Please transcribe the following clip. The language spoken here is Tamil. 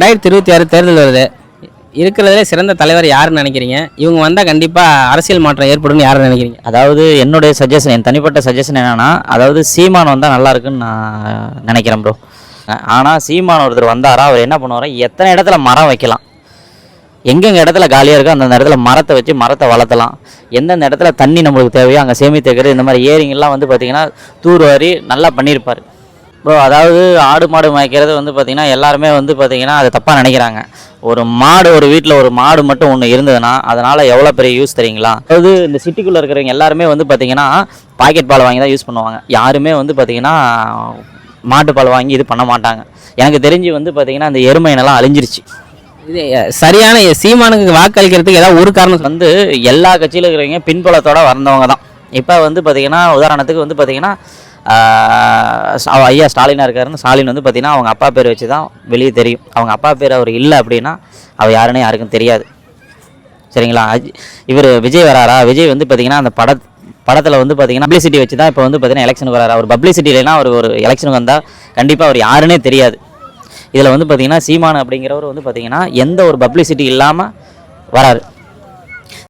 2026 தேர்தல் வருது. இருக்கிறதுலே சிறந்த தலைவர் யாருன்னு நினைக்கிறீங்க? இவங்க வந்தால் கண்டிப்பாக அரசியல் மாற்றம் ஏற்படும்னு யாருன்னு நினைக்கிறீங்க? அதாவது என்னுடைய சஜஷன், என் தனிப்பட்ட சஜஷன் என்னென்னா, அதாவது சீமான் வந்தால் நல்லா இருக்குன்னு நான் நினைக்கிறேன் ப்ரோ. ஆனால் சீமான் ஒருத்தர் வந்தாரா, அவர் என்ன பண்ணுவாரா, எத்தனை இடத்துல மரம் வைக்கலாம், எங்கெங்கே இடத்துல காலியாக இருக்கோ அந்தந்த இடத்துல மரத்தை வச்சு மரத்தை வளர்த்தலாம், எந்தெந்த இடத்துல தண்ணி நம்மளுக்கு தேவையோ அங்கே சேமித்து வைக்கிறது, இந்த மாதிரி ஏரிங்கெல்லாம் வந்து பார்த்திங்கன்னா தூர்வாரி நல்லா பண்ணியிருப்பார் ப்ரோ. அதாவது ஆடு மாடு மேய்க்கிறது வந்து பார்த்திங்கன்னா எல்லாருமே வந்து பார்த்திங்கன்னா அதை தப்பாக நினைக்கிறாங்க. ஒரு மாடு, ஒரு வீட்டில் ஒரு மாடு மட்டும் ஒன்று இருந்ததுன்னா அதனால் எவ்வளோ பெரிய யூஸ் தெரியுங்களா? அதாவது இந்த சிட்டிக்குள்ளே இருக்கிறவங்க எல்லாருமே வந்து பார்த்திங்கன்னா பாக்கெட் பால் வாங்கி தான் யூஸ் பண்ணுவாங்க. யாருமே வந்து பார்த்திங்கன்னா மாட்டுப்பால் வாங்கி இது பண்ண மாட்டாங்க. எனக்கு தெரிஞ்சு வந்து பார்த்திங்கன்னா அந்த எருமையினெல்லாம் அழிஞ்சிருச்சு. இது சரியான சீமானுக்கு வாக்களிக்கிறதுக்கு ஏதாவது ஒரு காரணம் வந்து எல்லா கட்சியில் இருக்கிறவங்க பின்புலத்தோடு வந்தவங்க தான். இப்போ வந்து பார்த்திங்கன்னா உதாரணத்துக்கு வந்து பார்த்திங்கன்னா ஐயா ஸ்டாலினாக இருக்காருன்னு, ஸ்டாலின் வந்து பார்த்திங்கன்னா அவங்க அப்பா பேர் வச்சு தான் வெளியே தெரியும். அவங்க அப்பா பேர் அவர் இல்லை அப்படின்னா அவர் யாருன்னு யாருக்கும் தெரியாது. சரிங்களா? இவர் விஜய் வராரா, விஜய் வந்து பார்த்திங்கன்னா அந்த படத்தில் வந்து பார்த்திங்கன்னா பப்ளிசிட்டி வச்சு தான் இப்போ வந்து பார்த்திங்கன்னா எலெக்ஷனுக்கு வராரு. அவர் பப்ளிசிட்டி இல்லைன்னா அவர் ஒரு எலெக்ஷனுக்கு வந்தால் கண்டிப்பாக அவர் யாருன்னே தெரியாது. இதில் வந்து பார்த்திங்கன்னா சீமான் அப்படிங்கிறவர் வந்து பார்த்திங்கன்னா எந்த ஒரு பப்ளிசிட்டி இல்லாமல் வராரு.